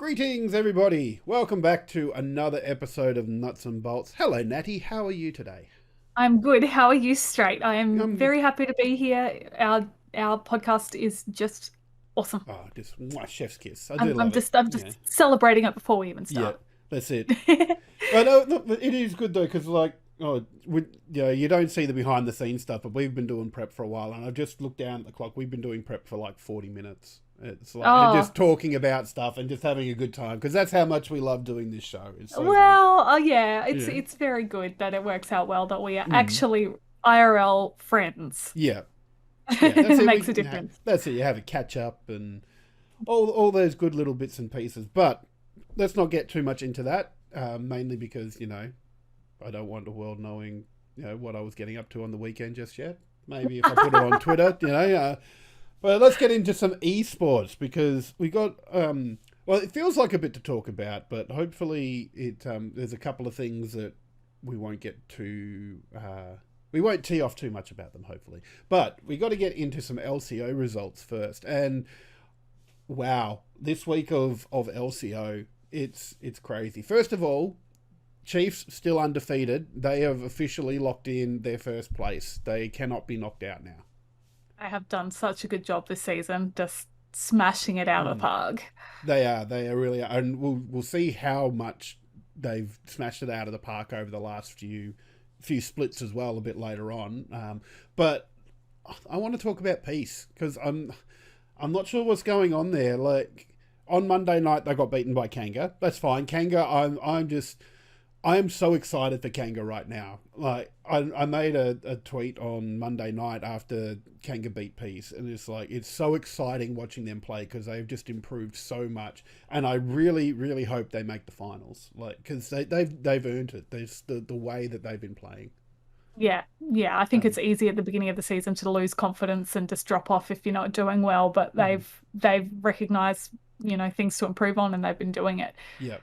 Greetings, everybody. Welcome back to another episode of Nuts and Bolts. Hello, Natty. How are you today? I'm good. How are you, Straight? I am Um, very happy to be here. Our podcast is just awesome. just my chef's kiss. I do I'm love it. I'm Yeah, just celebrating it before we even yeah, start. that's it. But no, it is good though, because you don't see the behind the scenes stuff, but we've been doing prep for a while, and I've just looked down at the clock. We've been doing prep for like 40 minutes. It's like and Oh, just talking about stuff and just having a good time because that's how much we love doing this show. It's so good. well, yeah, Yeah. it's very good that it works out well that we are Mm. actually IRL friends. Yeah. Yeah, that's It it. makes a difference. That's it. You have a catch up and all those good little bits and pieces. But let's not get too much into that. Mainly because I don't want the world knowing what I was getting up to on the weekend just yet. Maybe if I put it on Twitter, But let's get into some esports because we got. Well, it feels like a bit to talk about, but hopefully there's a couple of things that we won't get too. We won't tee off too much about them, hopefully. But we got to get into some LCO results first. And wow, this week of LCO, it's crazy. First of all, Chiefs still undefeated. They have officially locked in their first place. They cannot be knocked out now. I have done such a good job this season, just smashing it out of the Mm. park. They are really, and we'll see how much they've smashed it out of the park over the last few splits as well a bit later on. But I want to talk about peace because I'm not sure what's going on there. Like on Monday night they got beaten by Kanga. That's fine. Kanga, I am so excited for Kanga right now. Like I made a tweet on Monday night after Kanga beat Peace, and it's like it's so exciting watching them play because they've just improved so much, and I really really hope they make the finals. Like because they've earned it. There's the way that they've been playing. Yeah. I think Um, it's easy at the beginning of the season to lose confidence and just drop off if you're not doing well, but mhm, they've recognized, things to improve on and they've been doing it. yeah.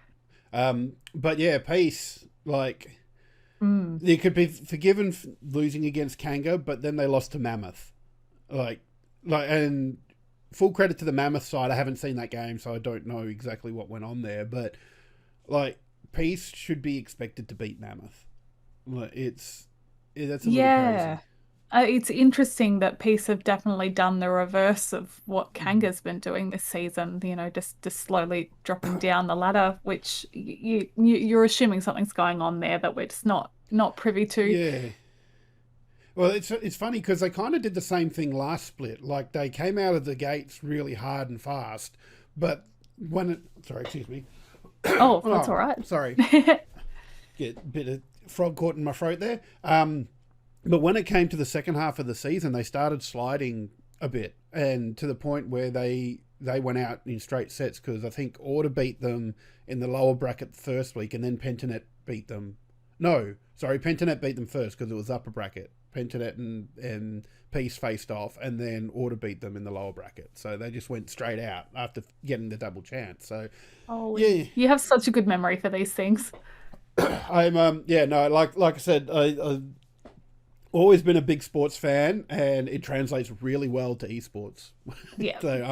But yeah, Peace like. Mm. They could be forgiven losing against Kanga, but then they lost to Mammoth. Like, and full credit to the Mammoth side. I haven't seen that game, so I don't know exactly what went on there. But like, Peace should be expected to beat Mammoth. Like, that's a little crazy. Yeah. It's interesting that Peace have definitely done the reverse of what Mm. Kanga's been doing this season, just slowly dropping down the ladder, which you're assuming something's going on there that we're just not privy to. Yeah. Well, it's funny because they kind of did the same thing last split. Like they came out of the gates really hard and fast, but when it sorry, excuse me. Oh, that's Oh, all right. sorry. Get a bit of frog caught in my throat there. But when it came to the second half of the season, they started sliding a bit, and to the point where they went out in straight sets because I think Order beat them in the lower bracket the first week, and then Pentanet beat them. No, sorry, Pentanet beat them first because it was upper bracket. Pentanet and Peace faced off, and then Order beat them in the lower bracket. So they just went straight out after getting the double chance. So Oh, yeah, you have such a good memory for these things. I'm yeah no like I said I always been a big sports fan, and it translates really well to esports. Yeah. So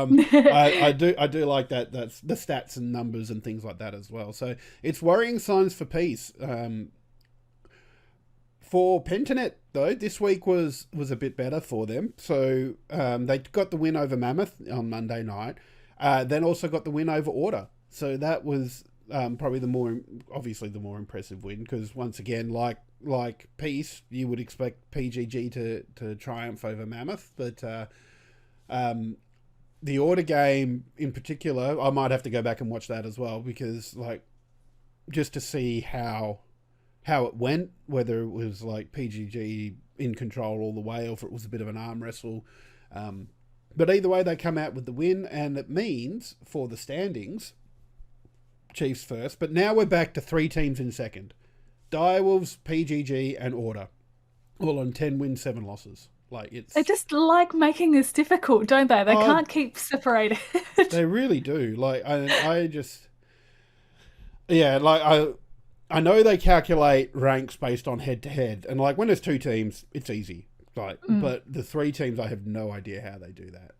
I do like that. That's the stats and numbers and things like that as well. So it's worrying signs for Peace. For Pentanet though, this week was a bit better for them. So they got the win over Mammoth on Monday night. Then also got the win over Order. So that was probably obviously the more impressive win because once again, like Peace, you would expect PGG to triumph over Mammoth, but the Order game in particular, I might have to go back and watch that as well because like just to see how it went, whether it was like PGG in control all the way or if it was a bit of an arm wrestle. But either way, they come out with the win, and it means for the standings, Chiefs first. But now we're back to three teams in second: Direwolves, PGG, and Order, all on 10 wins, 7 losses. Like They it's just like making this difficult, don't they? They oh, can't keep separated. they really do. Like I just yeah, like I know they calculate ranks based on head to head, and like when there's two teams, it's easy. Like, Mm. but the three teams, I have no idea how they do that.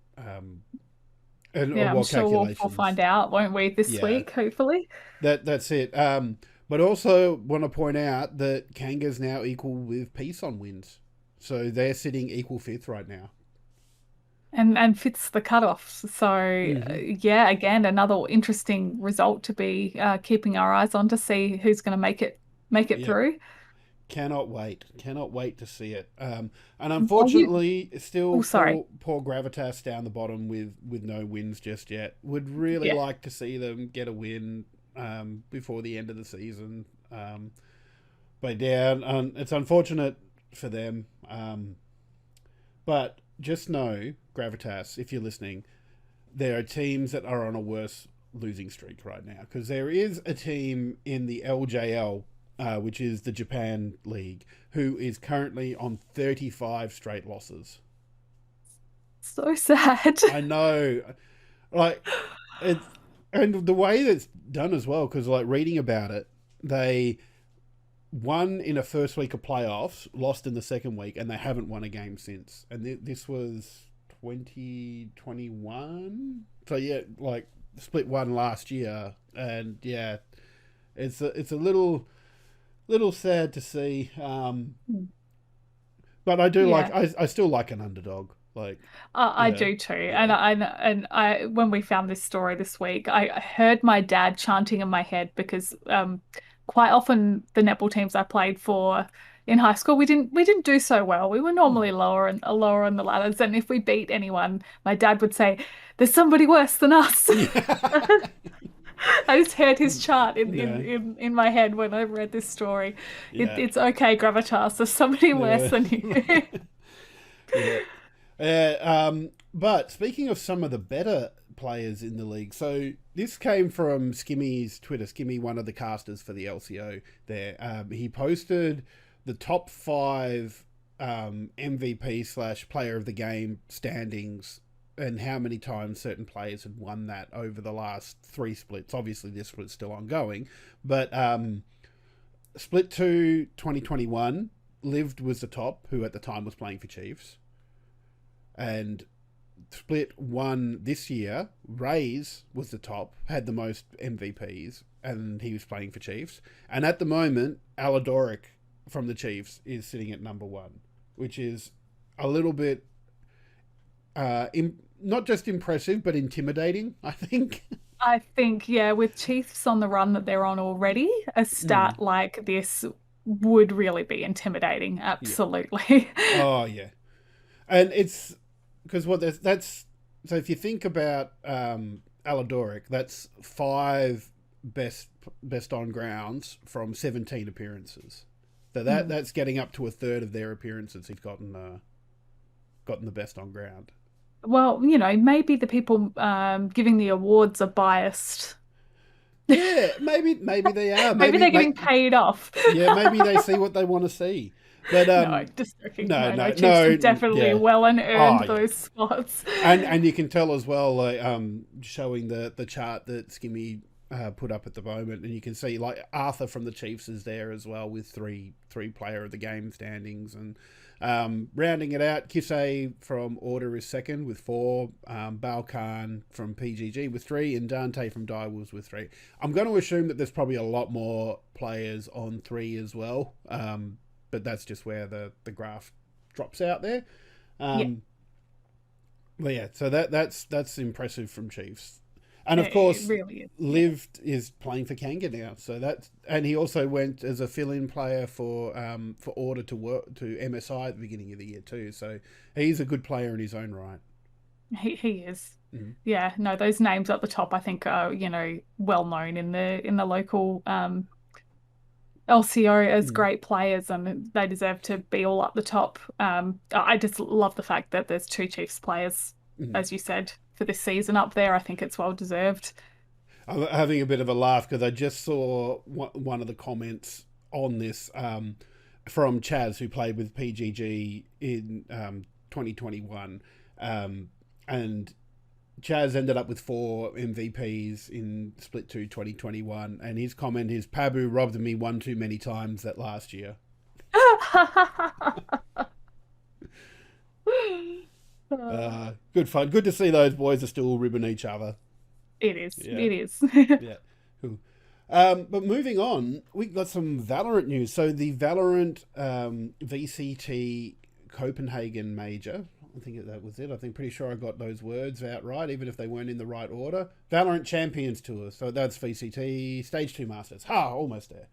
and Yeah, I'm what sure we'll calculations? find out, won't we, this Yeah, week, hopefully? that's it. But also want to point out that Kanga's now equal with Peace on wins, so they're sitting equal fifth right now. And fits the cutoffs. So Hmm. yeah, again, another interesting result to be keeping our eyes on to see who's going to make it Yep. through. Cannot wait to see it. And Are you? unfortunately, Oh, still sorry. poor Gravitas down the bottom with no wins just yet. Would really Yeah. like to see them get a win before the end of the season. But yeah, it's unfortunate for them. But just know, Gravitas, if you're listening, there are teams that are on a worse losing streak right now because there is a team in the LJL, which is the Japan League, who is currently on 35 straight losses. So sad. I know, like it's and the way that's done as well because like reading about it, they won in a first week of playoffs, lost in the second week, and they haven't won a game since. And this was 2021. So yeah, like split one last year, and yeah, it's a little sad to see. But I do like Yeah. I still like an underdog. Like I yeah, do too. And yeah. when we found this story this week, I heard my dad chanting in my head because quite often the netball teams I played for in high school we didn't do so well. We were Hmm. normally lower on the ladders, and if we beat anyone, my dad would say, "There's somebody worse than us." Yeah. I just heard his chant No. in my head when I read this story. Yeah. It's okay, Gravitas. There's somebody worse Yeah. than you. Yeah. But speaking of some of the better players in the league, so this came from Skimmy's Twitter. Skimmy, one of the casters for the LCO, there. He posted the top five MVP slash player of the game standings and how many times certain players had won that over the last three splits. Obviously, this split's still ongoing, but split two 2021, Lived was the top, who at the time was playing for Chiefs, and split one this year, Rays was the top, had the most MVPs, and he was playing for Chiefs. And at the moment, Aladoric from the Chiefs is sitting at number one, which is a little bit not just impressive but intimidating. I think. I think, yeah, with Chiefs on the run that they're on already, a Mm, stat like this would really be intimidating. yeah. Absolutely. Oh yeah, and it's because what that's so if you think about Aladoric, that's five best best on grounds from 17 appearances. So Hmm. that's getting up to a third of their appearances. He's gotten the best on ground. Well, maybe the people giving the awards are biased. Yeah, maybe they are. Maybe they're getting paid off. Yeah, maybe they see what they want to see. But No, just joking. no, No, no, no, Chiefs no, have definitely yeah. well and earned Oh yeah. those spots. And you can tell as well, like showing the chart that Skimmy put up at the moment, and you can see like Arthur from the Chiefs is there as well with three player of the game standings, and rounding it out, Kisei from Order is second with four, Balkan from PGG with three, and Dante from Direwolves with three. I'm going to assume that there's probably a lot more players on three as well, but that's just where the graph drops out there. Yeah, Um, well, yeah, so that's impressive from Chiefs, and of it course, really is. Yeah. Lived is playing for Kanga now. So that's and he also went as a fill-in player for Order to work to MSI at the beginning of the year too. So he's a good player in his own right. He is. Mm. Yeah, no, those names at the top I think are, well known in the local LCO as Mm. great players and they deserve to be all up the top. I just love the fact that there's two Chiefs players, Mm. as you said, for this season up there. I think it's well deserved. I'm having a bit of a laugh because I just saw one of the comments on this from Chaz, who played with PGG in 2021, and Chaz ended up with four MVPs in Split 2 2021, and his comment is Pabu robbed me one too many times that last year. Uh, Good fun. Good to see those boys are still ribbing each other. it is. Yeah, It is. yeah. Cool. But moving on, we got some Valorant news. So the Valorant VCT Copenhagen major. I think that was it. I think pretty sure I got those words out right, even if they weren't in the right order. Valorant Champions Tour. So that's VCT Stage 2 Masters. Ha, almost there.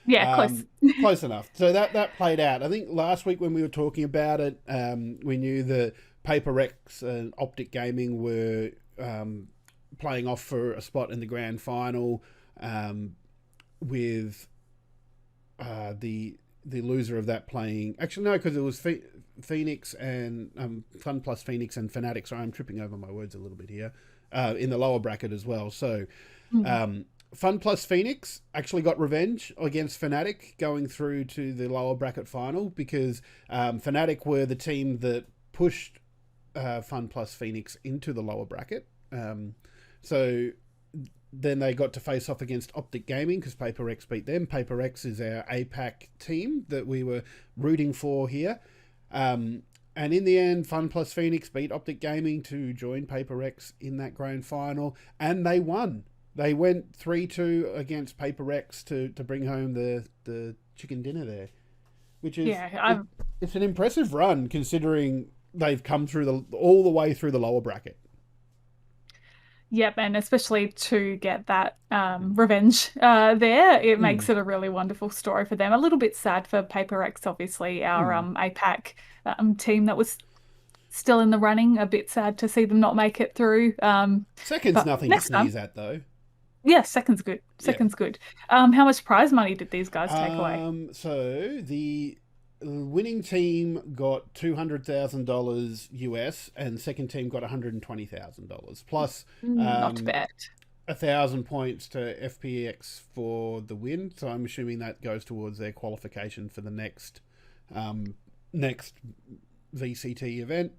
Yeah, close. Um, Close enough. So that played out. I think last week when we were talking about it, we knew that Paper Rex and Optic Gaming were playing off for a spot in the grand final, um, with the loser of that playing. Actually, no, because it was Phoenix and Fun Plus Phoenix and Fnatic. Sorry, I'm tripping over my words a little bit here. In the lower bracket as well. So Mm. um, Fun Plus Phoenix actually got revenge against Fnatic going through to the lower bracket final because Fnatic were the team that pushed Fun Plus Phoenix into the lower bracket. So then they got to face off against Optic Gaming because Paper X beat them. Paper X is our APAC team that we were rooting for here. And in the end, Fun Plus Phoenix beat Optic Gaming to join Paper X in that grand final, and they won. They went 3-2 against Paper X to bring home the chicken dinner there, which is Yeah, I'm. it's an impressive run considering they've come through all the way through the lower bracket. Yep, and especially to get that revenge there, it Mm. makes it a really wonderful story for them. A little bit sad for Paper X, obviously, our Mm. APAC team that was still in the running. A bit sad to see them not make it through. Second's But nothing to next time, sneeze at, though. yeah, second's good. Yeah. Second's good. How much prize money did these guys take away? So the winning team got $200,000 US, and second team got $120,000 plus Not um, bad. 1,000 points to FPX for the win. So I'm assuming that goes towards their qualification for the um, next VCT event.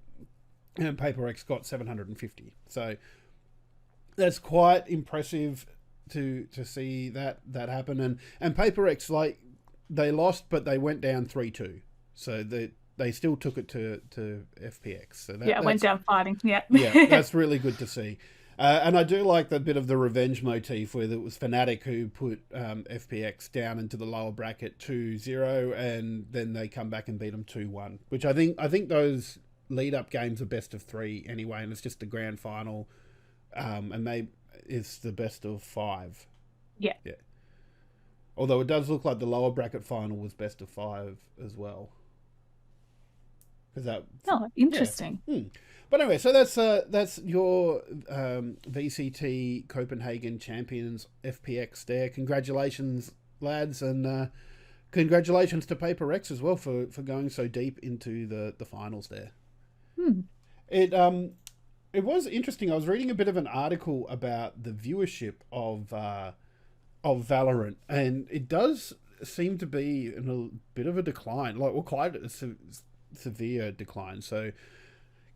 And PaperX got 750. So that's quite impressive to see that happen. And PaperX, like, they lost, but they went down 3-2. So they still took it to FPX. So Yeah, went that's down fighting. Yeah. yeah, that's really good to see. And I do like that bit of the revenge motif where it was Fnatic who put FPX down into the lower bracket 2-0, and then they come back and beat them 2-1, which I think those lead up games are best of three anyway, and it's just the grand final, and they it's the best of five. Yeah. Yeah. Although it does look like the lower bracket final was best of five as well, because that Oh, yeah. interesting. But anyway, so that's your VCT Copenhagen champions FPX there. Congratulations, lads, and congratulations to Paper X as well for going so deep into the finals there. Hmm. It was interesting. I was reading a bit of an article about the viewership of Valorant, and it does seem to be in a bit of a decline, like, well, quite a severe decline. So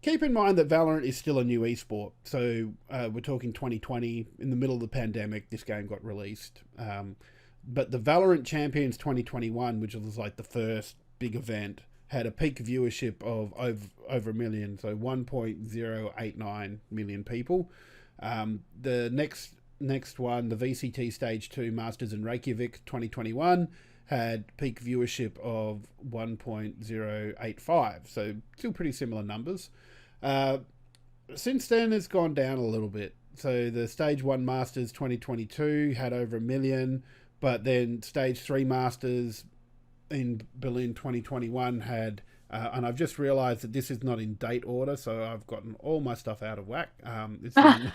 keep in mind that Valorant is still a new esport. So we're talking 2020, in the middle of the pandemic, this game got released. But the Valorant Champions 2021, which was like the first big event, had a peak viewership of over a million, so 1.089 million people. The next one, the VCT Stage 2 Masters in Reykjavik 2021, had peak viewership of 1.085, so still pretty similar numbers. Uh, since then, it's gone down a little bit. So the Stage 1 Masters 2022 had over a million, but then Stage 3 Masters in Berlin 2021 had, and I've just realised that this is not in date order, so I've gotten all my stuff out of whack. It's in,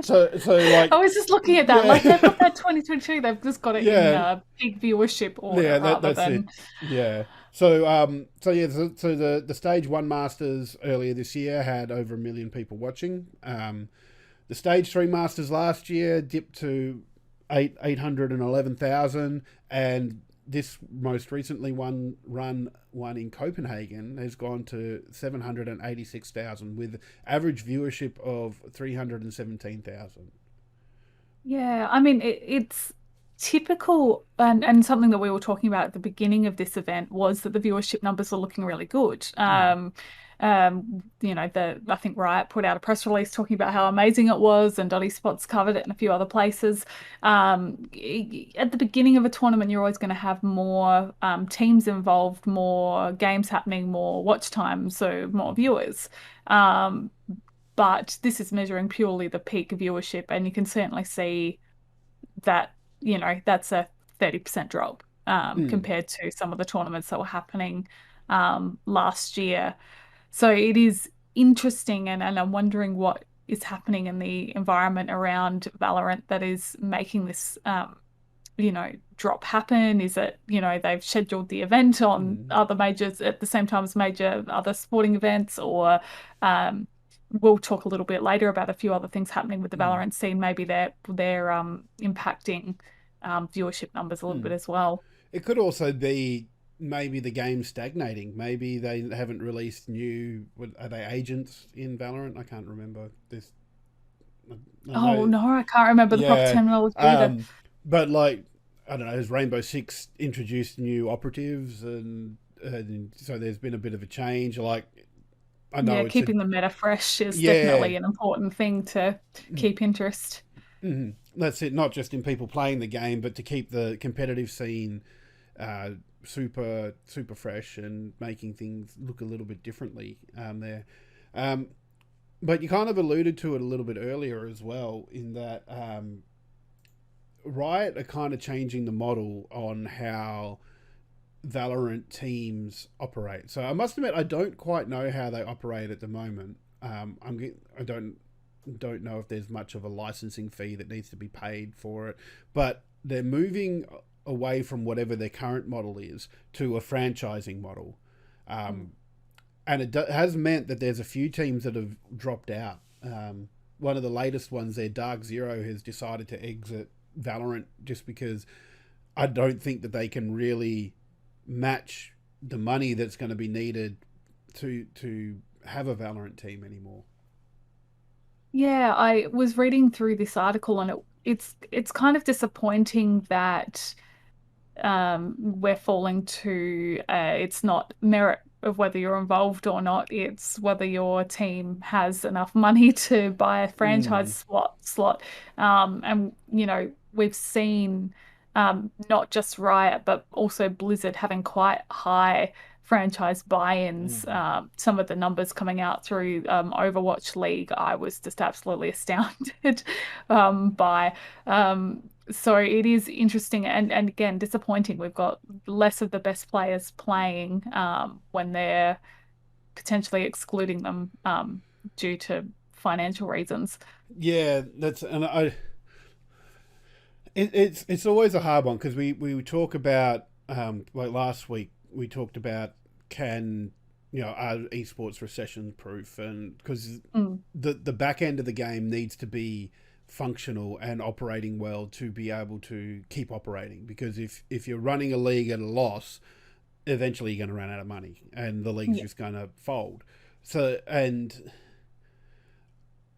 so like, I was just looking at that. Like they've yeah, got that 2022, they've just got it in yeah, peak viewership order yeah, rather that's than. it. Yeah. So the Stage 1 Masters earlier this year had over a million people watching. The Stage 3 Masters last year dipped to 811,000, and this most recently one in Copenhagen has gone to 786,000 with average viewership of 317,000. Yeah, I mean it's typical, and something that we were talking about at the beginning of this event was that the viewership numbers are looking really good. Mm. I think Riot put out a press release talking about how amazing it was, and Dotty Spots covered it in a few other places. At the beginning of a tournament, you're always going to have more teams involved, more games happening, more watch time, so more viewers. Um, but this is measuring purely the peak viewership, and you can certainly see that, that's a 30% drop Mm, compared to some of the tournaments that were happening last year. So it is interesting, and I'm wondering what is happening in the environment around Valorant that is making this drop happen? Is it, they've scheduled the event on mm, other majors at the same time as major other sporting events, or um, we'll talk a little bit later about a few other things happening with the mm, Valorant scene. Maybe they're impacting viewership numbers a little bit mm. as well. It could also be maybe the game's stagnating. Maybe they haven't released new. Are they agents in Valorant? I can't remember this. I Oh know. no, I can't remember the proper Yeah. terminology either. But like, I don't know, has Rainbow Six introduced new operatives, and so there's been a bit of a change. Like, I Yeah, know it's a keeping the meta fresh is yeah. definitely an important thing to keep interest. Mhm. That's it. Not just in people playing the game, but to keep the competitive scene uh, super fresh and making things look a little bit differently there. Um, but you kind of alluded to it a little bit earlier as well, in that Riot are kind of changing the model on how Valorant teams operate. So I must admit, I don't quite know how they operate at the moment. I don't know if there's much of a licensing fee that needs to be paid for it, but they're moving away from whatever their current model is to a franchising model, Mm. um, and has meant that there's a few teams that have dropped out. One of the latest ones there, Dark Zero, has decided to exit Valorant just because I don't think that they can really match the money that's going to be needed to have a Valorant team anymore. Yeah, I was reading through this article, and it's kind of disappointing that we're falling to it's not merit of whether you're involved or not, it's whether your team has enough money to buy a franchise Mm, slot. And we've seen not just Riot, but also Blizzard having quite high franchise buy-ins. mm. Some of the numbers coming out through Overwatch League, I was just absolutely astounded by. So it is interesting, and again disappointing. We've got less of the best players playing when they're potentially excluding them due to financial reasons. Yeah, that's and I. It's always a hard one because we talk about like last week we talked about can are esports recession proof, and because Mm, the back end of the game needs to be functional and operating well to be able to keep operating, because if you're running a league at a loss, eventually you're going to run out of money and the league's yeah, just going to fold. So, and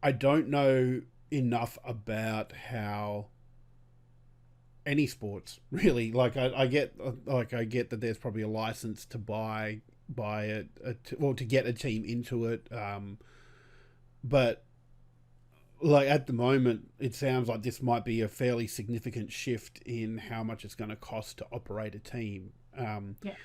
I don't know enough about how any sports really, like I get that there's probably a license to buy or to get a team into it, but like at the moment it sounds like this might be a fairly significant shift in how much it's going to cost to operate a team, yeah.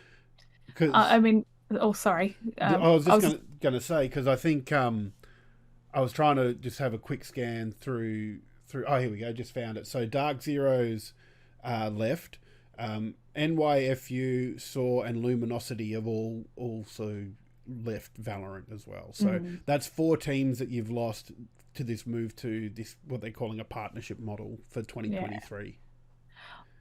I because mean, oh, sorry. I was I just was just, gonna say, because I think I was trying to just have a quick scan through. Oh, here we go. Just found it. So Dark Zero's left. NYFU, Saw, and Luminosity have all also left Valorant as well. So mm. that's four teams that you've lost to this move to this what they're calling a partnership model for Yeah. 2023.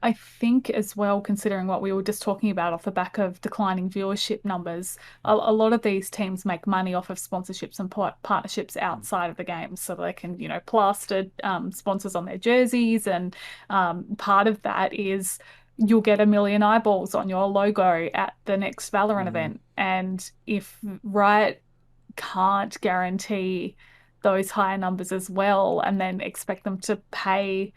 I think as well, considering what we were just talking about off the back of declining viewership numbers, a lot of these teams make money off of sponsorships and partnerships outside of the game, so they can, plaster sponsors on their jerseys, and part of that is you'll get a million eyeballs on your logo at the next Valorant Mm. event, and if Riot can't guarantee those higher numbers as well, and then expect them to pay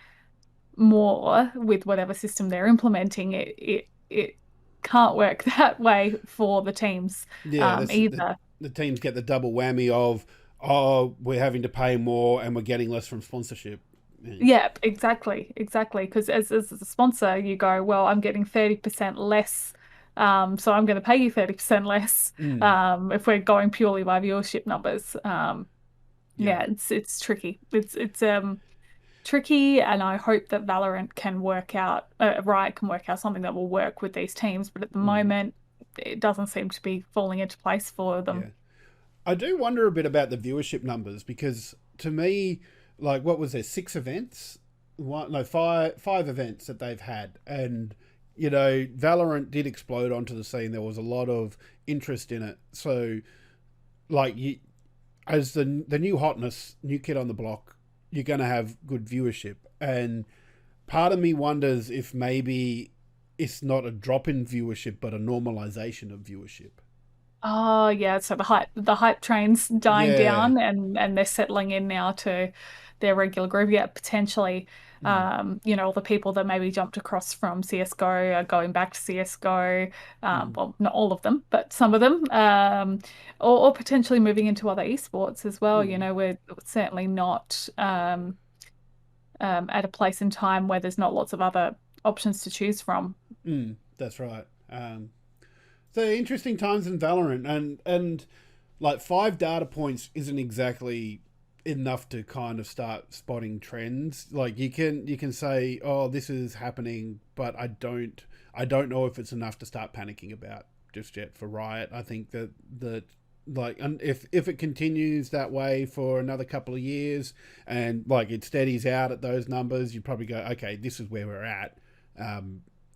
more with whatever system they're implementing, it can't work that way for the teams Yeah, either. the teams get the double whammy of, oh, we're having to pay more and we're getting less from sponsorship. Yeah. Yeah, exactly. Because as a sponsor, you go, well, I'm getting 30% less, so I'm going to pay you 30% less, Mm, if we're going purely by viewership numbers. yeah. Yeah, it's tricky. It's tricky, and I hope that Valorant can work out, Riot can work out something that will work with these teams. But at the Mm, moment, it doesn't seem to be falling into place for them. yeah. I do wonder a bit about the viewership numbers because to me, like, what was there, 6 events? One, no, five events that they've had, and Valorant did explode onto the scene. There was a lot of interest in it. So, like, you, as the new hotness, new kid on the block, you're going to have good viewership, and part of me wonders if maybe it's not a drop in viewership, but a normalization of viewership. Oh yeah, so the hype train's dying Yeah. down, and they're settling in now to their regular groove. Yeah, potentially, Mm, all the people that maybe jumped across from CS:GO are going back to CS:GO. mm, Well, not all of them, but some of them. Or potentially moving into other esports as well. mm. We're certainly not at a place in time where there's not lots of other options to choose from. That's right. So interesting times in Valorant, and like 5 data points isn't exactly enough to kind of start spotting trends. Like you can say, oh, this is happening, but I don't know if it's enough to start panicking about just yet for Riot. I think that like, and if it continues that way for another couple of years and like it steadies out at those numbers, you probably go, okay, this is where we're at.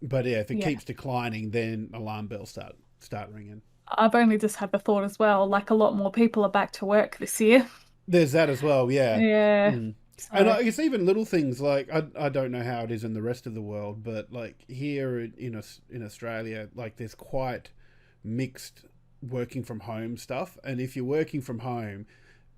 But yeah, if it Yeah. keeps declining, then alarm bells start ringing. I've only just had the thought as well, like a lot more people are back to work this year. There's that as well, yeah. Yeah. Mm. And So, I guess even little things like I don't know how it is in the rest of the world, but like here in Australia, like there's quite mixed working from home stuff, and if you're working from home,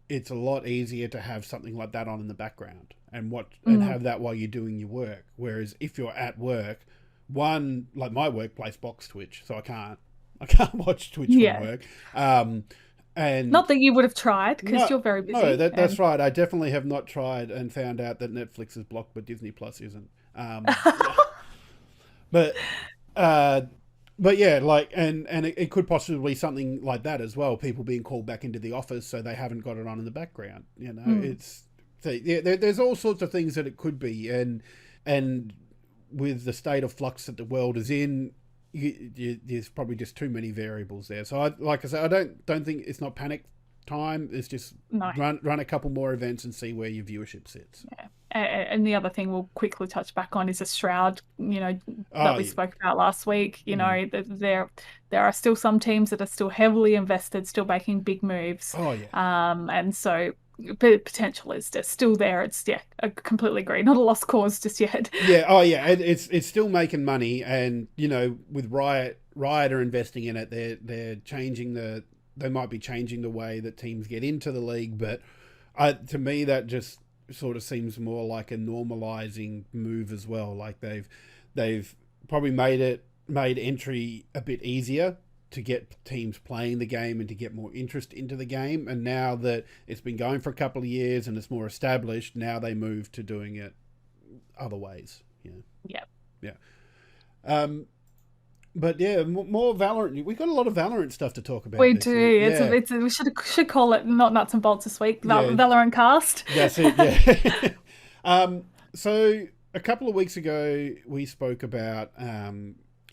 it's a lot easier to have something like that on in the background and mm, have that while you're doing your work. Whereas if you're at work, one, like my workplace box Twitch, so I can't watch Twitch from yeah. work. And Not that you would have tried because no, you're very no, busy. that's And right. I definitely have not tried and found out that Netflix is blocked, but Disney Plus isn't. Yeah, but uh, but yeah, like, and it could possibly be something like that as well. People being called back into the office, so they haven't got it on in the background. mm, It's so, yeah. There's all sorts of things that it could be, and with the state of flux that the world is in, there's probably just too many variables there. So, like I said, I don't think it's not panic time. It's just no. run a couple more events and see where your viewership sits. And the other thing we'll quickly touch back on is a shroud, that Oh we yeah, spoke about last week. mm. There are still some teams that are still heavily invested, still making big moves. Oh yeah. And so potential is just still there. It's yeah, I completely agree. Not a lost cause just yet. Yeah, oh yeah, and it's still making money, and with Riot are investing in it. They're changing they might be changing the way that teams get into the league, but to me that just sort of seems more like a normalizing move as well. Like they've probably made entry a bit easier to get teams playing the game and to get more interest into the game. And now that it's been going for a couple of years and it's more established, now they move to doing it other ways. Yeah, Yeah. yeah. Um, but yeah, more Valorant. We've got a lot of Valorant stuff to talk about We this do. week. Yeah, We should call it not nuts and bolts this week. yeah, Valorant cast. that's it. Yeah. So a couple of weeks ago, we spoke about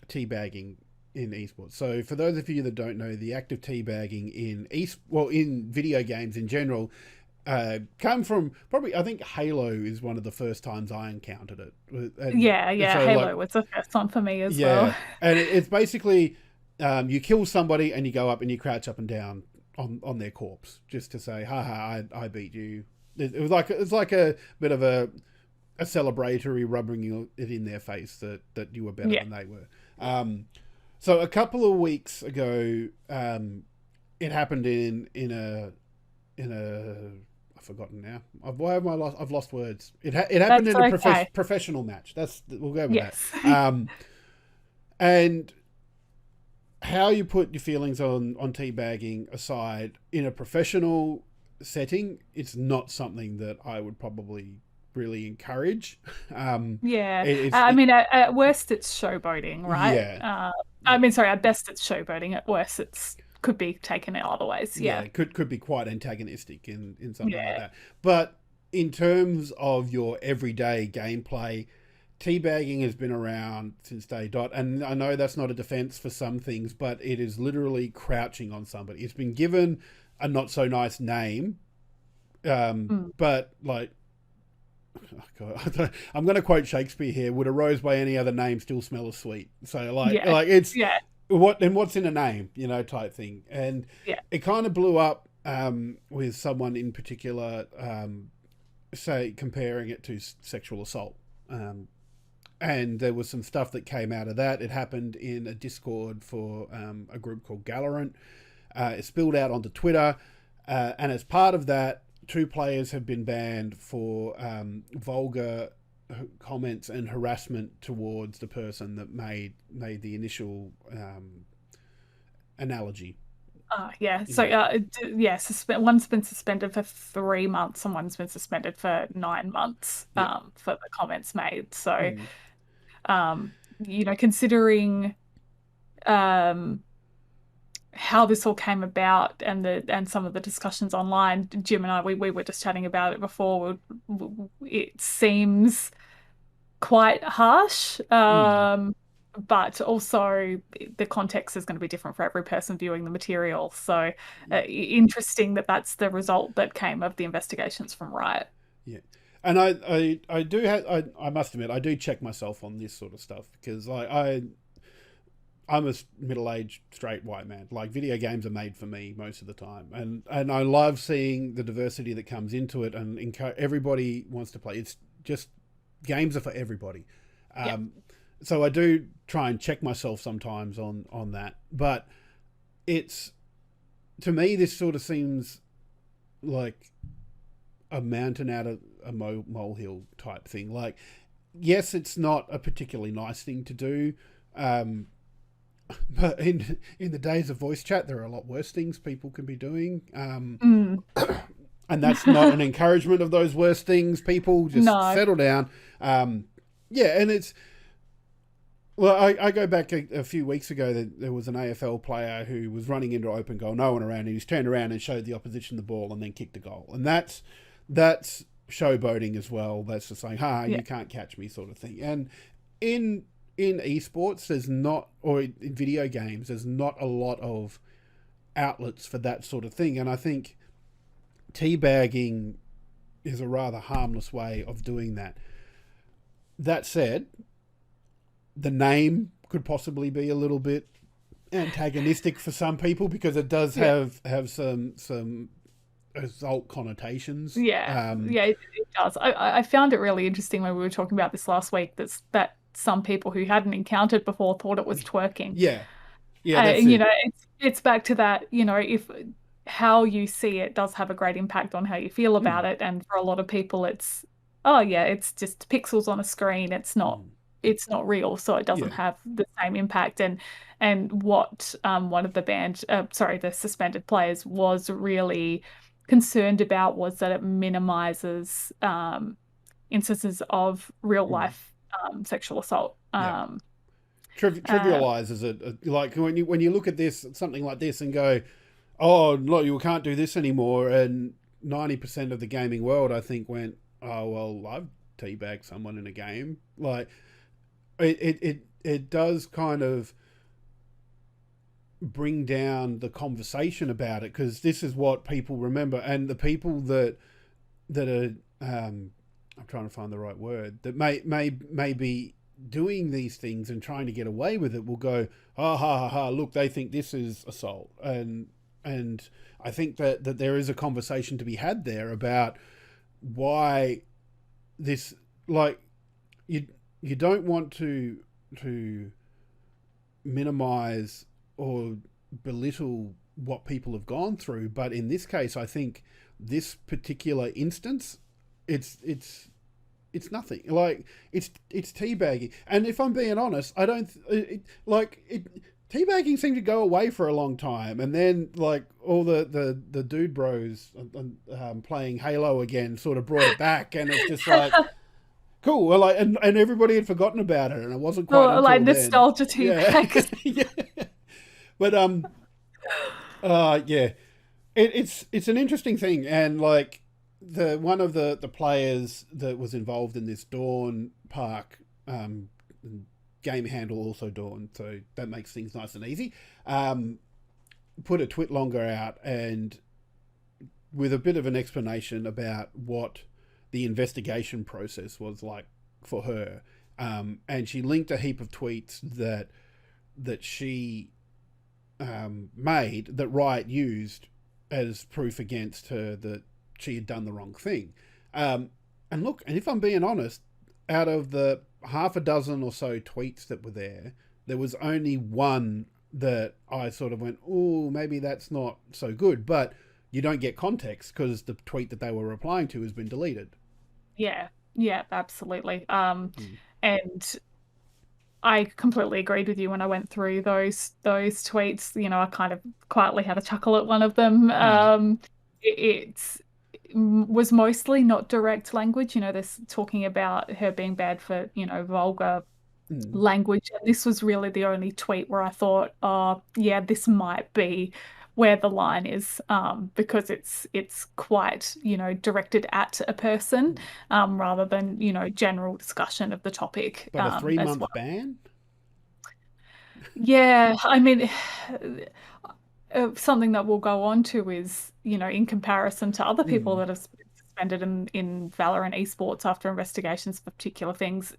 teabagging in esports. So for those of you that don't know, the act of teabagging in video games in general come from probably, I think Halo is one of the first times I encountered it. And Yeah. so like, Halo was the first one for me as well. yeah, and it's basically you kill somebody and you go up and you crouch up and down on their corpse just to say, haha, I beat you. It's like a bit of a celebratory rubbing it in their face that you were better Yeah. than they were. So a couple of weeks ago, it happened in a I've forgotten now. Why am I lost? I've lost words. It happened That's in a okay. professional match. We'll go with that. Yes. And how you put your feelings on teabagging aside, in a professional setting, it's not something that I would probably really encourage. Yeah. It's I mean, at worst, it's showboating, right? yeah, I yeah, mean, sorry, at best, it's showboating. At worst, it's could be taken in other ways. yeah. Yeah. It could be quite antagonistic in something like Yeah. that. But in terms of your everyday gameplay, teabagging has been around since day dot, and I know that's not a defense for some things, but it is literally crouching on somebody. It's been given a not so nice name, Mm. but like, oh God, I'm going to quote Shakespeare here: "Would a rose by any other name still smell as sweet?" So Yeah. like it's Yeah. what's in a name, type thing, and Yeah. it kind of blew up with someone in particular, say comparing it to sexual assault. And there was some stuff that came out of that. It happened in a Discord for a group called Valorant. It spilled out onto Twitter, and as part of that, 2 players have been banned for vulgar comments and harassment towards the person that made the initial analogy. Yeah. So, Yeah, yeah, one's been suspended for 3 months and one's been suspended for 9 months, yeah, for the comments made. So, mm, considering, um, how this all came about and some of the discussions online, Jim and I, we were just chatting about it before. It seems quite harsh, mm, but also the context is going to be different for every person viewing the material. So, yeah, interesting that that's the result that came of the investigations from Riot. yeah. And I do have I must admit I do check myself on this sort of stuff because I'm a middle-aged straight white man. Like, video games are made for me most of the time, and I love seeing the diversity that comes into it, and everybody wants to play. It's just games are for everybody. Yeah. Um, so I do try and check myself sometimes on that, but it's to me this sort of seems like a mountain out of a molehill type thing. Like, yes, it's not a particularly nice thing to do. But in the days of voice chat, there are a lot worse things people can be doing, Mm. and that's not an encouragement of those worst things. People just No. settle down. Yeah, and it's well, I go back a few weeks ago that there was an AFL player who was running into open goal, no one around, and he's turned around and showed the opposition the ball and then kicked a goal, and that's showboating as well. That's just saying, "Ha, Yeah. you can't catch me," sort of thing. And in esports, there's not, or in video games, there's not a lot of outlets for that sort of thing. And I think teabagging is a rather harmless way of doing that. That said, the name could possibly be a little bit antagonistic for some people because it does Yeah. have some assault connotations. Yeah, yeah, it does. I found it really interesting when we were talking about this last week that some people who hadn't encountered before thought it was twerking. Yeah, yeah, that's And it. it's back to that, if how you see it does have a great impact on how you feel about Mm, it. And for a lot of people, it's, oh yeah, it's just pixels on a screen. mm, It's not real, so it doesn't yeah, have the same impact. And what one of the the suspended players was really concerned about was that it minimizes instances of real mm, life sexual assault. yeah. Uh, Trivializes it. Like when you look at this something like this and go, oh no, you can't do this anymore, and 90% of the gaming world I think went, oh well, I've teabagged someone in a game. Like it does kind of bring down the conversation about it because this is what people remember, and the people that are I'm trying to find the right word, that may be doing these things and trying to get away with it will go, ha ha ha ha, look, they think this is assault. And I think that there is a conversation to be had there about why this, like, you don't want to minimize or belittle what people have gone through, but in this case I think this particular instance, it's nothing. Like, it's teabagging. And if I'm being honest, I don't like it. teabagging seemed to go away for a long time, and then like all the dude bros playing Halo again sort of brought it back, and it's just like cool. Well, like and everybody had forgotten about it, and it wasn't quite Or like until then. nostalgia tea Yeah, bags. yeah. But yeah, it's an interesting thing, and like the one of the players that was involved in this Dawn Park game handle also Dawn, so that makes things nice and easy. Put a twit longer out and with a bit of an explanation about what the investigation process was like for her, and she linked a heap of tweets that she made that Riot used as proof against her that she had done the wrong thing. And look, and if I'm being honest, out of the half a dozen or so tweets that were there was only one that I sort of went, oh, maybe that's not so good. But you don't get context because the tweet that they were replying to has been deleted. Yeah, yeah, absolutely. Mm. And I completely agreed with you when I went through those tweets. You know, I kind of quietly had a chuckle at one of them. Mm. It's was mostly not direct language. You know, this talking about her being bad for, you know, vulgar Mm. language. And this was really the only tweet where I thought, oh, yeah, this might be where the line is, because it's quite, you know, directed at a person, Mm. rather than, you know, general discussion of the topic, But a three as month well. ban? Yeah, I mean, something that we'll go on to is, you know, in comparison to other people Mm. that have been suspended in Valorant esports after investigations for particular things.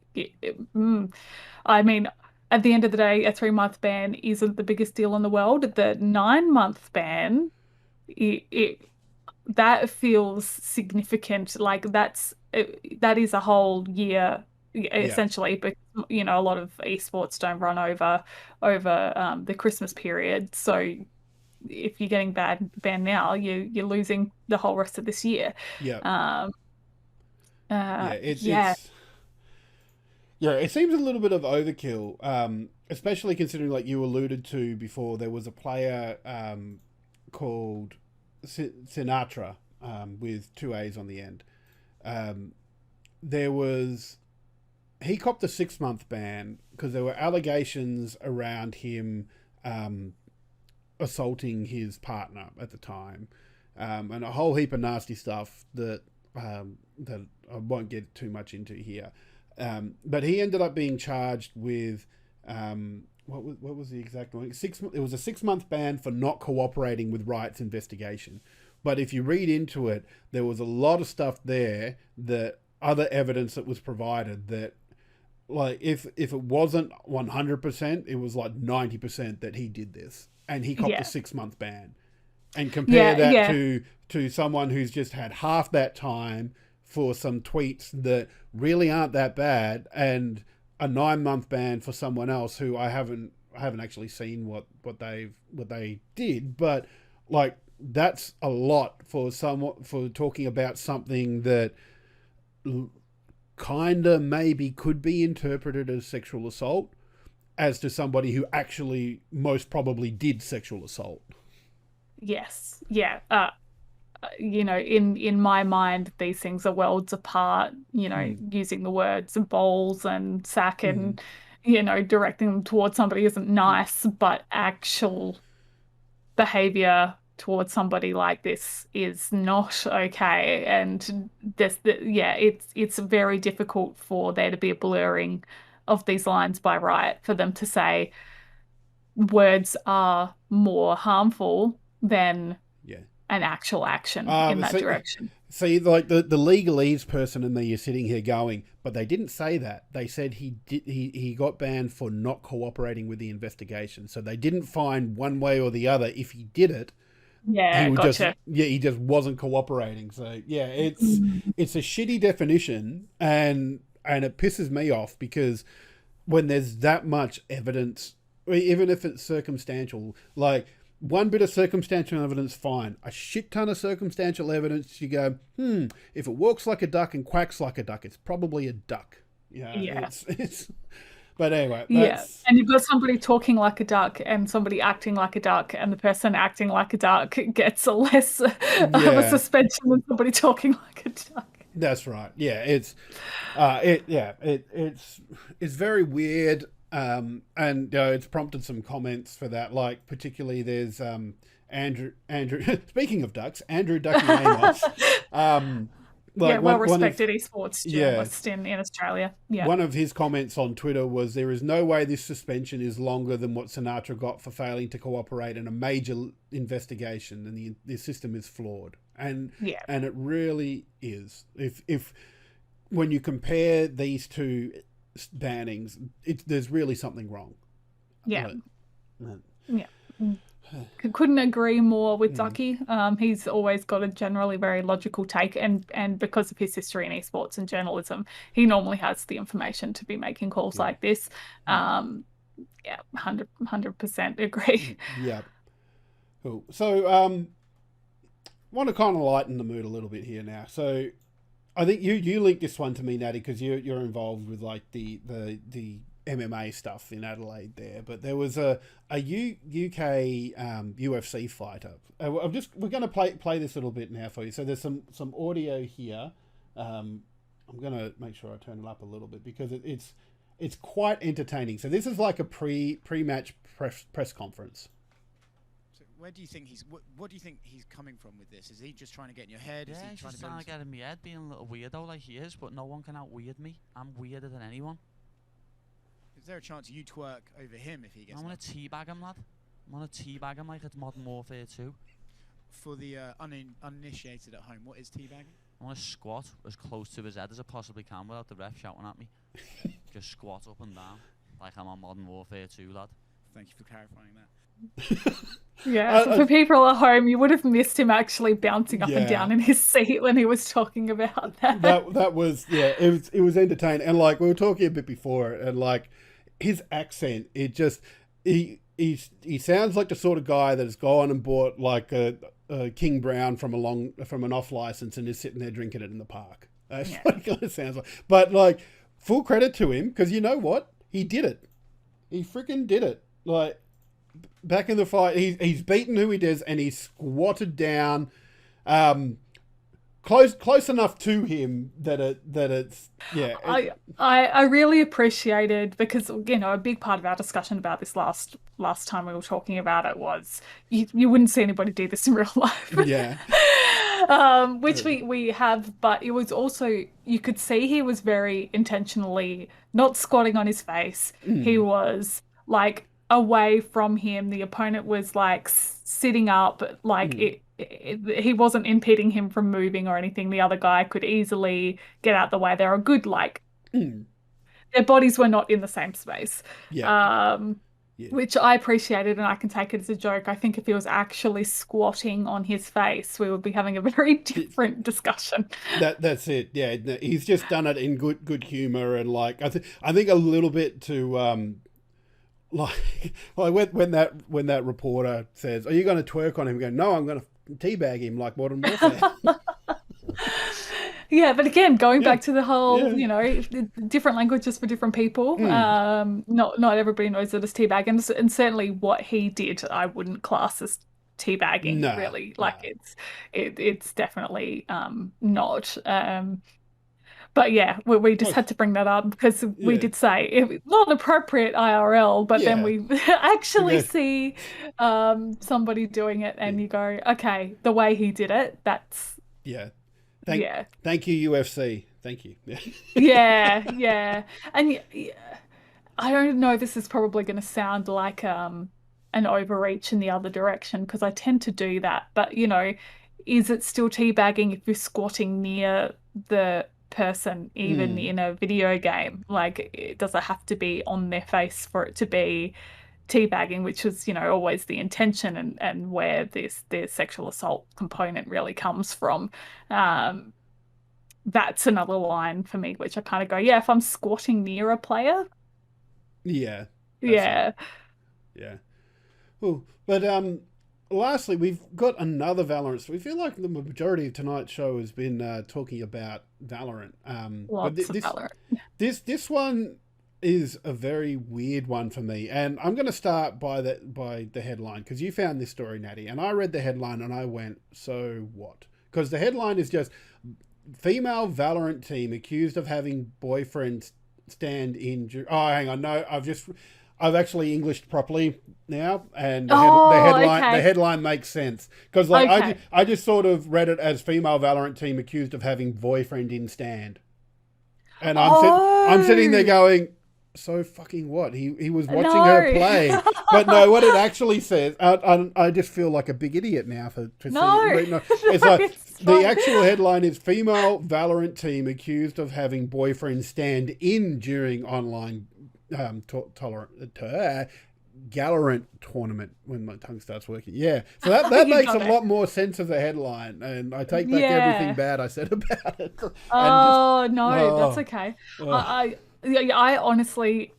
I mean, at the end of the day, a 3 month ban isn't the biggest deal in the world. The 9 month ban, it that feels significant. Like that is a whole year Yeah. essentially, but you know, a lot of esports don't run over the Christmas period. So if you're getting banned now, you're losing the whole rest of this year. Yeah. Um, Yeah. yeah, Yeah, it seems a little bit of overkill, especially considering, like you alluded to before, there was a player called Sinatra with two A's on the end. Um, there was he copped a 6 month ban because there were allegations around him um, assaulting his partner at the time, and a whole heap of nasty stuff that I won't get too much into here. But he ended up being charged with what was the exact one? It was a 6 month ban for not cooperating with Riot's investigation. But if you read into it, there was a lot of stuff there that other evidence that was provided that like if it wasn't 100%, it was like 90% that he did this and he copped a yeah, 6 month ban. And compare yeah, that yeah, to someone who's just had half that time for some tweets that really aren't that bad, and a 9 month ban for someone else who I haven't actually seen what they did, but like that's a lot for someone for talking about something that kinda maybe could be interpreted as sexual assault as to somebody who actually most probably did sexual assault. yes, yeah. You know, in my mind, these things are worlds apart. You know, Mm. using the words balls and sack Mm. and, you know, directing them towards somebody isn't nice, but actual behavior towards somebody like this is not okay. And yeah, it's very difficult for there to be a blurring of these lines by Riot for them to say words are more harmful than Yeah. an actual action in that So, direction. see, like the legalese person in there, you're sitting here going, but they didn't say that. They said he got banned for not cooperating with the investigation. So they didn't find one way or the other if he did it. He Yeah, would just gotcha. yeah, he just wasn't cooperating. So yeah, it's a shitty definition, and it pisses me off because when there's that much evidence, even if it's circumstantial, like one bit of circumstantial evidence, fine. A shit ton of circumstantial evidence, you go, if it walks like a duck and quacks like a duck, it's probably a duck. Yeah, Yeah. it's But anyway, Yeah. that's And you've got somebody talking like a duck and somebody acting like a duck, and the person acting like a duck gets a less of a yeah, suspension than somebody talking like a duck. that's right. Yeah, it's very weird. And it's prompted some comments for that. Like particularly, there's Andrew. Speaking of ducks, Andrew Ducky Amos. Yeah, Like one of well-respected esports yeah journalist in Australia. Yeah. one of his comments on Twitter was, "There is no way this suspension is longer than what Sinatra got for failing to cooperate in a major investigation, and the system is flawed." Yeah. And it really is. If when you compare these two bannings, there's really something wrong. Yeah. Like, Yeah. Couldn't agree more with mm, Ducky. He's always got a generally very logical take, and because of his history in esports and journalism, he normally has the information to be making calls yeah, like this. mm, Yeah, 100% agree. yeah, cool. So, want to kind of lighten the mood a little bit here now. So, I think you linked this one to me, Natty, because you're involved with like the MMA stuff in Adelaide there. But there was UK UFC fighter. We're going to play this little bit now for you. So there's some audio here. I'm going to make sure I turn it up a little bit because it's quite entertaining. So this is like a pre-match press conference. So where do you think what do you think he's coming from with this? Is he just trying to get in your head? Is Yeah, he he's trying just to trying to get in my head, being a little weirdo like he is, but no one can out-weird me. I'm weirder than anyone. Is there a chance you twerk over him if he gets I'm gonna knocked? teabag him, lad. I'm gonna teabag him like it's Modern Warfare 2. For the uninitiated at home, what is teabagging? I'm gonna squat as close to his head as I possibly can without the ref shouting at me. Just squat up and down like I'm on Modern Warfare 2, lad. Thank you for clarifying that. Yeah, so for people at home, you would have missed him actually bouncing up and Yeah. down in his seat when he was talking about that. That was it was entertaining, and like we were talking a bit before, and like his accent, it just he sounds like the sort of guy that has gone and bought like a King Brown from an off license and is sitting there drinking it in the park. That's what it kind of sounds like. But like full credit to him, because you know what, he did it. He freaking did it. Like back in the fight, he's beaten who he does, and he's squatted down. Close enough to him that it's yeah. I really appreciated, because a big part of our discussion about this last time we were talking about it was you wouldn't see anybody do this in real life. Yeah. Which we have, but it was also, you could see he was very intentionally not squatting on his face. He was like away from him. The opponent was like sitting up, like he wasn't impeding him from moving or anything. The other guy could easily get out the way. They're a good, like, their bodies were not in the same space. Yeah. Which I appreciated, and I can take it as a joke. I think if he was actually squatting on his face, we would be having a very different discussion. That's it. Yeah, he's just done it in good humor, and like I think a little bit to like when that reporter says, "Are you going to twerk on him?" Going, "No, I'm going to teabag him like Modern Warfare." Yeah, but again, going back to the whole, different languages for different people. Not everybody knows that it's teabag, and certainly what he did, I wouldn't class as teabagging, really. Like it's definitely not. But yeah, we just had to bring that up because we did say it not appropriate IRL, but then we actually see somebody doing it, and you go, okay, the way he did it, that's Thank you, UFC. Thank you. yeah. And I don't know, this is probably going to sound like an overreach in the other direction, because I tend to do that. But, is it still teabagging if you're squatting near the person, even in a video game? Like, does it have to be on their face for it to be teabagging, which was, always the intention, and where the sexual assault component really comes from? That's another line for me, which I kind of go, yeah, if I'm squatting near a player. Yeah. Yeah. Yeah. Well, but lastly, we've got another Valorant. So we feel like the majority of tonight's show has been talking about Valorant. Lots of Valorant. This one, is a very weird one for me, and I'm going to start by the headline, because you found this story, Natty, and I read the headline and I went, so what? Because the headline is just female Valorant team accused of having boyfriends stand in. Oh, hang on, no, I've actually Englished properly now, and the headline makes sense, because like I just sort of read it as female Valorant team accused of having boyfriend in stand, and I'm sitting there going, so fucking what? He was watching her play, but no, what it actually says, I just feel like a big idiot now for no. It's like the actual headline is female Valorant team accused of having boyfriend stand in during online Valorant tournament, when my tongue starts working. Yeah, so that makes a lot more sense as a headline, and I take back everything bad I said about it. That's okay. I honestly,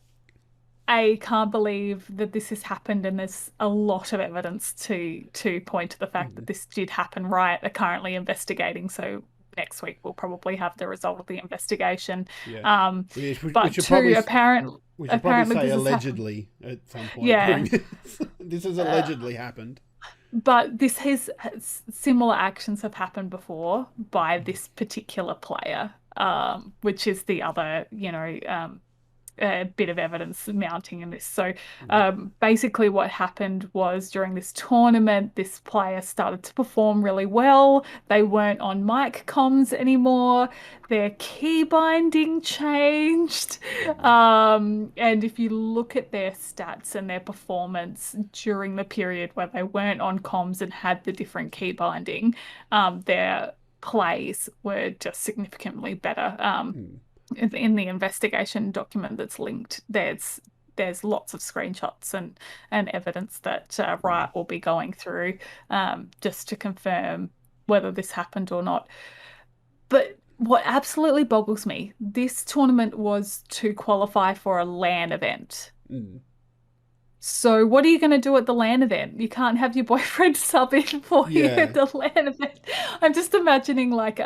can't believe that this has happened, and there's a lot of evidence to point to the fact that this did happen. Right, they're currently investigating, so next week we'll probably have the result of the investigation. Yeah. We should apparently say this allegedly at some point. Yeah, this has allegedly happened. But similar actions have happened before by this particular player, which is the other, bit of evidence mounting in this. So basically what happened was, during this tournament, this player started to perform really well. They weren't on mic comms anymore. Their key binding changed. And if you look at their stats and their performance during the period where they weren't on comms and had the different key binding, their plays were just significantly better. In the investigation document that's linked, there's lots of screenshots and evidence that Riot will be going through just to confirm whether this happened or not. But what absolutely boggles me, this tournament was to qualify for a LAN event. So what are you going to do at the LAN event? You can't have your boyfriend sub in for you at the LAN event. I'm just imagining, like,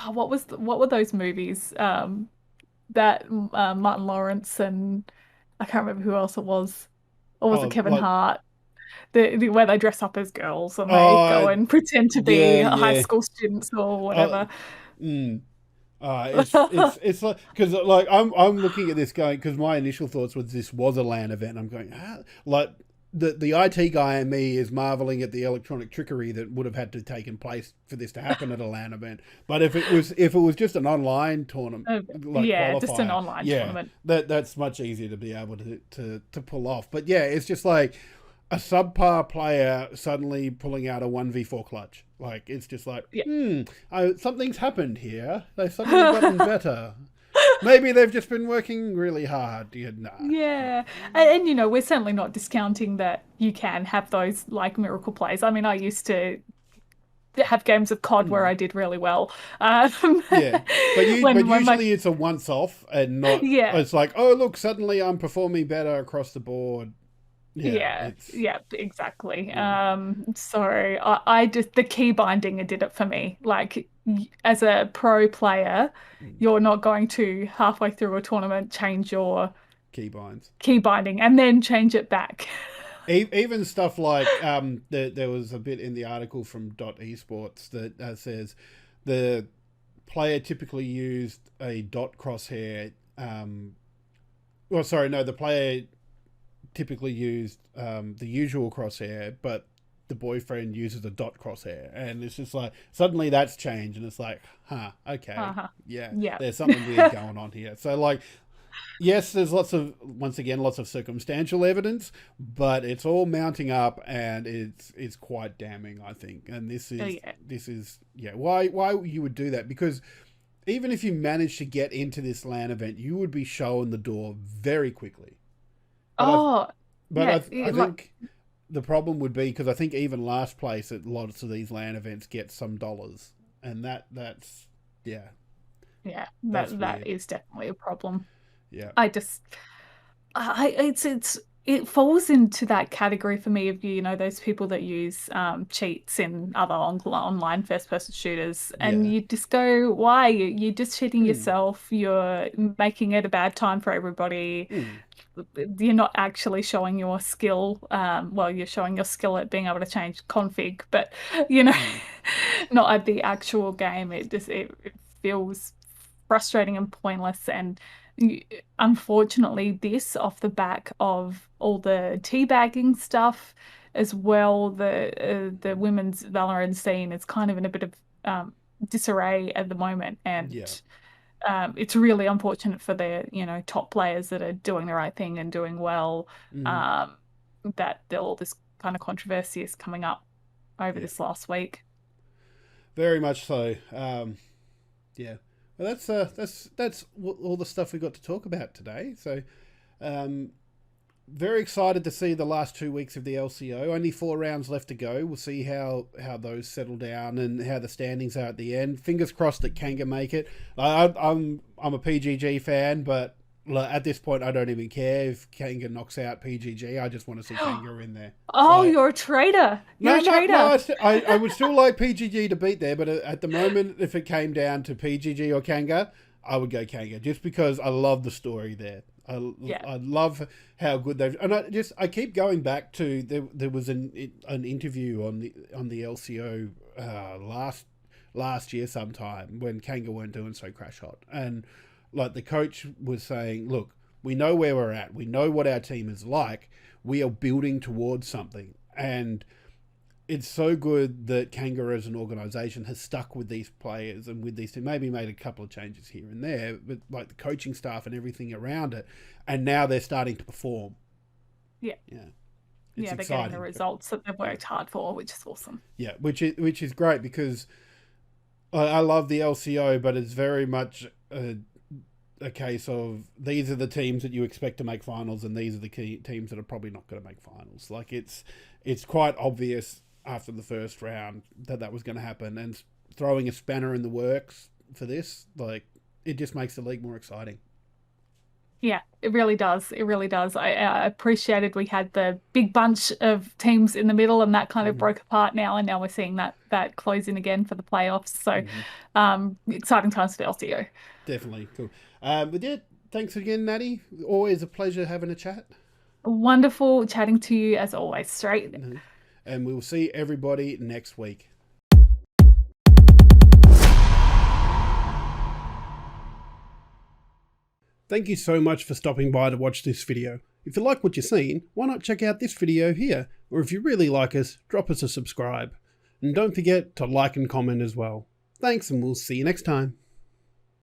what were those movies that Martin Lawrence and I can't remember who else it was, or was it Kevin Hart? Where they dress up as girls and they go and pretend to be high school students or whatever. It's like, because like I'm looking at this going, because my initial thoughts was this was a LAN event. I'm going, like the IT guy in me is marveling at the electronic trickery that would have had to taken place for this to happen at a LAN event. But if it was just an online tournament, just an online tournament, that's much easier to be able to pull off. But yeah, it's just like a subpar player suddenly pulling out a 1v4 clutch. Like, it's just like, something's happened here. They've suddenly gotten better. Maybe they've just been working really hard. Yeah. And we're certainly not discounting that you can have those, like, miracle plays. I mean, I used to have games of COD where I did really well. But usually it's a once-off and not... It's like, oh, look, suddenly I'm performing better across the board. Exactly. So I just, the key binding did it for me. Like, as a pro player, you're not going to halfway through a tournament change your key binding and then change it back. Even stuff like there was a bit in the article from .esports that says the player typically used a dot crosshair. The player typically used the usual crosshair, but the boyfriend uses a dot crosshair, and it's just like suddenly that's changed, and it's like, okay, there's something weird going on here. So, like, yes, there's lots of circumstantial evidence, but it's all mounting up, and it's quite damning, I think. And this is why you would do that, because even if you manage to get into this LAN event, you would be shown the door very quickly. I think the problem would be, because I think even last place at lots of these LAN events get some dollars, and that is definitely a problem. Yeah, it's it falls into that category for me of, those people that use cheats in other online first-person shooters, and Yeah. you just go, why? You're just cheating Mm. yourself. You're making it a bad time for everybody. Mm. You're not actually showing your skill. Well, you're showing your skill at being able to change config, but not at the actual game. It feels frustrating and pointless. And unfortunately, this off the back of all the teabagging stuff as well, the women's Valorant scene is kind of in a bit of disarray at the moment, and Yeah. it's really unfortunate for the top players that are doing the right thing and doing well. Mhm. That all this kind of controversy is coming up over Yeah. this last week. Very much so. Yeah. Well, that's all the stuff we got to talk about today. So, very excited to see the last 2 weeks of the LCO. Only 4 rounds left to go. We'll see how those settle down and how the standings are at the end. Fingers crossed that Kanga make it. I'm a PGG fan, but at this point, I don't even care if Kanga knocks out PGG. I just want to see Kanga in there. Oh, you're a traitor. You're a traitor. No, I would still like PGG to beat there, but at the moment, if it came down to PGG or Kanga, I would go Kanga just because I love the story there. I love how good they've, and I keep going back to there was an interview on the LCO last year sometime when Kanga weren't doing so crash hot, and like the coach was saying, look, we know where we're at, we know what our team is like, we are building towards something, and it's so good that Kanga as an organisation has stuck with these players and with these, maybe made a couple of changes here and there, but like the coaching staff and everything around it, and now they're starting to perform. Yeah. Yeah. They're getting the results that they've worked hard for, which is awesome. Yeah, which is great because I love the LCO, but it's very much a case of these are the teams that you expect to make finals, and these are the key teams that are probably not going to make finals. Like it's quite obvious after the first round that was going to happen, and throwing a spanner in the works for this, like, it just makes the league more exciting. Yeah, it really does. It really does. I appreciated we had the big bunch of teams in the middle, and that kind of broke apart now, and now we're seeing that closing again for the playoffs. So exciting times for the LCO. Definitely. Cool. But yeah, thanks again, Natty. Always a pleasure having a chat. Wonderful chatting to you as always, Straight. And we'll see everybody next week. Thank you so much for stopping by to watch this video. If you like what you're seeing, why not check out this video here? Or if you really like us, drop us a subscribe. And don't forget to like and comment as well. Thanks, and we'll see you next time.